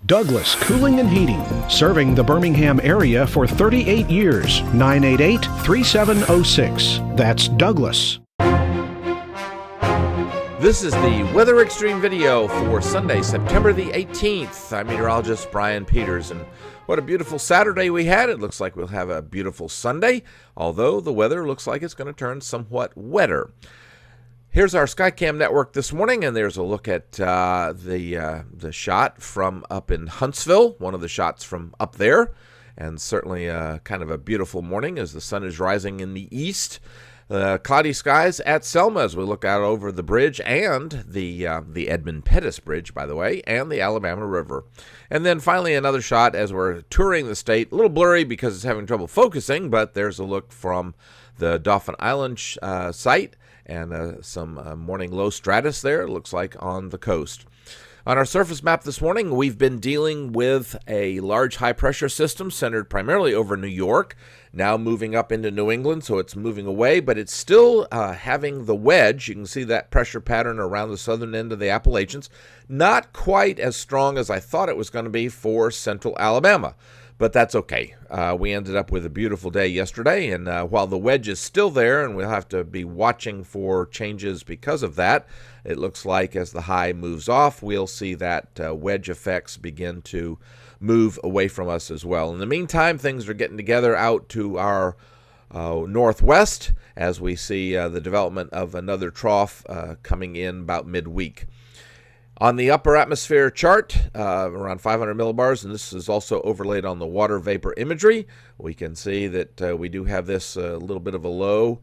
Douglas Cooling and Heating, serving the Birmingham area for 38 years. 988-3706. That's Douglas. This is the Weather Xtreme video for Sunday, September the 18th. I'm meteorologist Brian Peters, and what a beautiful Saturday we had. It looks like we'll have a beautiful Sunday, although the weather looks like it's going to turn somewhat wetter. Here's our Skycam network this morning, and there's a look at the shot from up in Huntsville, one of the shots from up there, and certainly kind of a beautiful morning as the sun is rising in the east. Cloudy skies at Selma as we look out over the bridge and the Edmund Pettus Bridge, by the way, and the Alabama River. And then finally another shot as we're touring the state. A little blurry because it's having trouble focusing, but there's a look from the Dauphin Island site and some morning low stratus there, it looks like, on the coast. On our surface map this morning, we've been dealing with a large high-pressure system centered primarily over New York, now moving up into New England, so it's moving away, but it's still having the wedge. You can see that pressure pattern around the southern end of the Appalachians. Not quite as strong as I thought it was going to be for central Alabama, but that's okay. We ended up with a beautiful day yesterday, and while the wedge is still there, and we'll have to be watching for changes because of that, it looks like as the high moves off, we'll see that wedge effects begin to move away from us as well. In the meantime, things are getting together out to our northwest as we see the development of another trough coming in about midweek. On the upper atmosphere chart, around 500 millibars, and this is also overlaid on the water vapor imagery, we can see that we do have this little bit of a low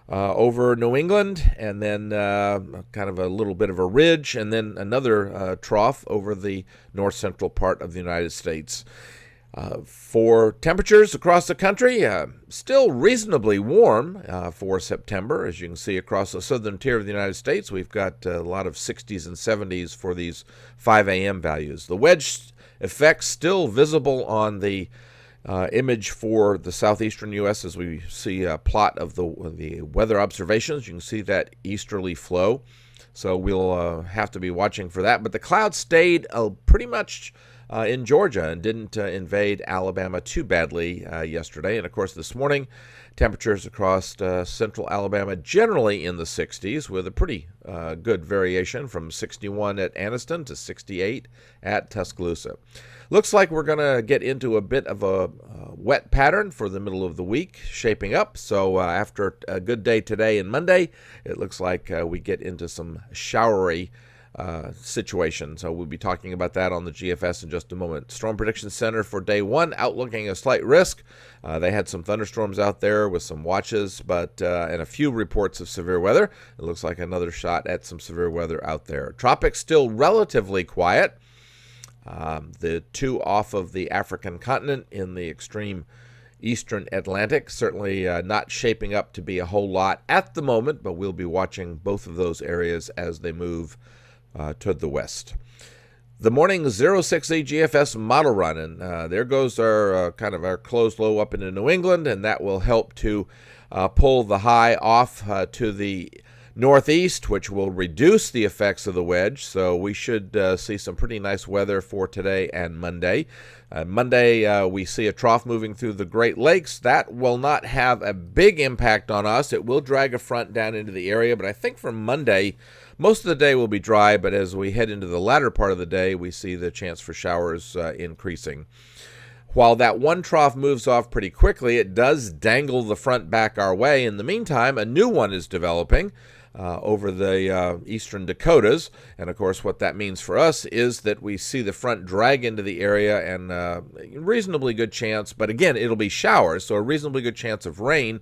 over New England, and then kind of a little bit of a ridge, and then another trough over the north central part of the United States. For temperatures across the country, still reasonably warm for September. As you can see across the southern tier of the United States, we've got a lot of 60s and 70s for these 5 a.m. values. The wedge effect still visible on the image for the southeastern U.S. as we see a plot of the weather observations. You can see that easterly flow, so we'll have to be watching for that. But the clouds stayed pretty much in Georgia and didn't invade Alabama too badly yesterday. And of course this morning, temperatures across central Alabama generally in the 60s with a pretty good variation from 61 at Anniston to 68 at Tuscaloosa. Looks like we're going to get into a bit of a wet pattern for the middle of the week shaping up. So after a good day today and Monday, it looks like we get into some showery situation. So we'll be talking about that on the GFS in just a moment. Storm Prediction Center for day one, outlooking a slight risk. They had some thunderstorms out there with some watches, but and a few reports of severe weather. It looks like another shot at some severe weather out there. Tropics still relatively quiet. The two off of the African continent in the extreme eastern Atlantic, certainly not shaping up to be a whole lot at the moment, but we'll be watching both of those areas as they move toward the west. The morning 06E GFS model run, and there goes our kind of our closed low up into New England, and that will help to pull the high off to the northeast, which will reduce the effects of the wedge. So we should see some pretty nice weather for today and Monday. Monday, we see a trough moving through the Great Lakes. That will not have a big impact on us. It will drag a front down into the area, but I think for Monday, most of the day will be dry, but as we head into the latter part of the day, we see the chance for showers increasing. While that one trough moves off pretty quickly, it does dangle the front back our way. In the meantime, a new one is developing over the eastern Dakotas. And of course, what that means for us is that we see the front drag into the area and reasonably good chance, but again, it'll be showers, so a reasonably good chance of rain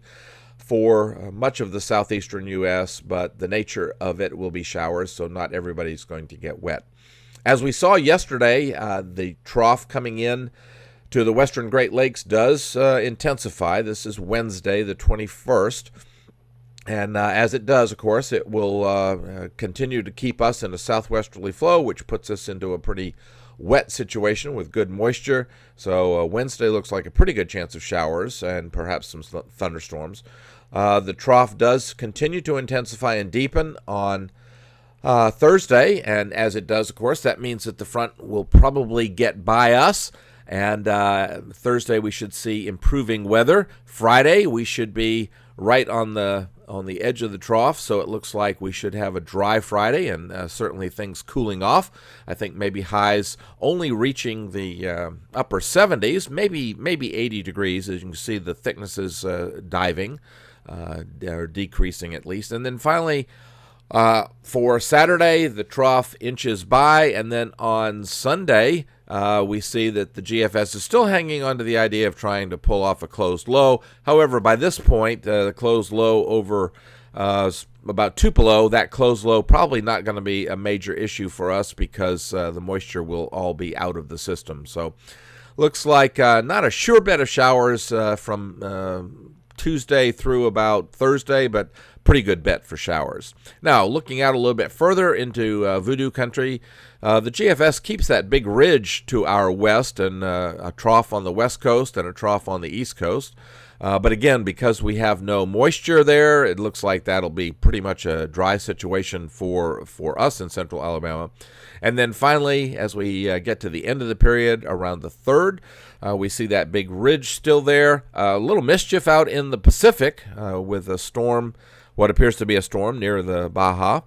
for much of the southeastern U.S., but the nature of it will be showers, so not everybody's going to get wet. As we saw yesterday, the trough coming in to the western Great Lakes does intensify. This is Wednesday, the 21st. And as it does, of course, it will continue to keep us in a southwesterly flow, which puts us into a pretty wet situation with good moisture. So Wednesday looks like a pretty good chance of showers and perhaps some thunderstorms. The trough does continue to intensify and deepen on Thursday, and as it does, of course, that means that the front will probably get by us. And Thursday we should see improving weather. Friday we should be right on the edge of the trough, so it looks like we should have a dry Friday, and certainly things cooling off. I think maybe highs only reaching the upper 70s, maybe 80 degrees. As you can see, the thicknesses diving, or decreasing at least. And then finally, for Saturday, the trough inches by, and then on Sunday, we see that the GFS is still hanging on to the idea of trying to pull off a closed low. However, by this point, the closed low over about Tupelo, that closed low probably not going to be a major issue for us because the moisture will all be out of the system. So looks like not a sure bet of showers from Tuesday through about Thursday, but pretty good bet for showers. Now, looking out a little bit further into voodoo country, the GFS keeps that big ridge to our west, and a trough on the west coast and a trough on the east coast. But again, because we have no moisture there, it looks like that'll be pretty much a dry situation for us in central Alabama. And then finally, as we get to the end of the period, around the 3rd, we see that big ridge still there. A little mischief out in the Pacific with a storm, what appears to be a storm near the Baja.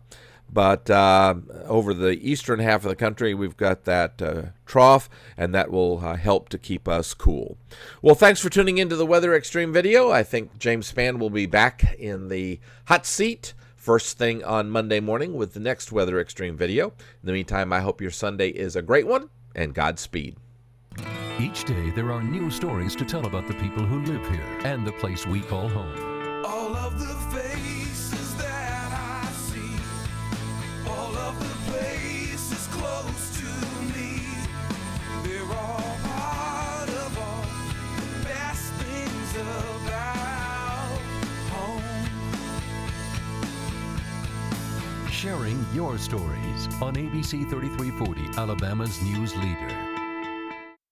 But over the eastern half of the country, we've got that trough, and that will help to keep us cool. Well, thanks for tuning into the Weather Xtreme video. I think James Spann will be back in the hot seat first thing on Monday morning with the next Weather Xtreme video. In the meantime, I hope your Sunday is a great one, and Godspeed. Each day, there are new stories to tell about the people who live here and the place we call home. All of the faces that I see, all of the places close to me, they're all part of all the best things about home. Sharing your stories on ABC 3340, Alabama's news leader.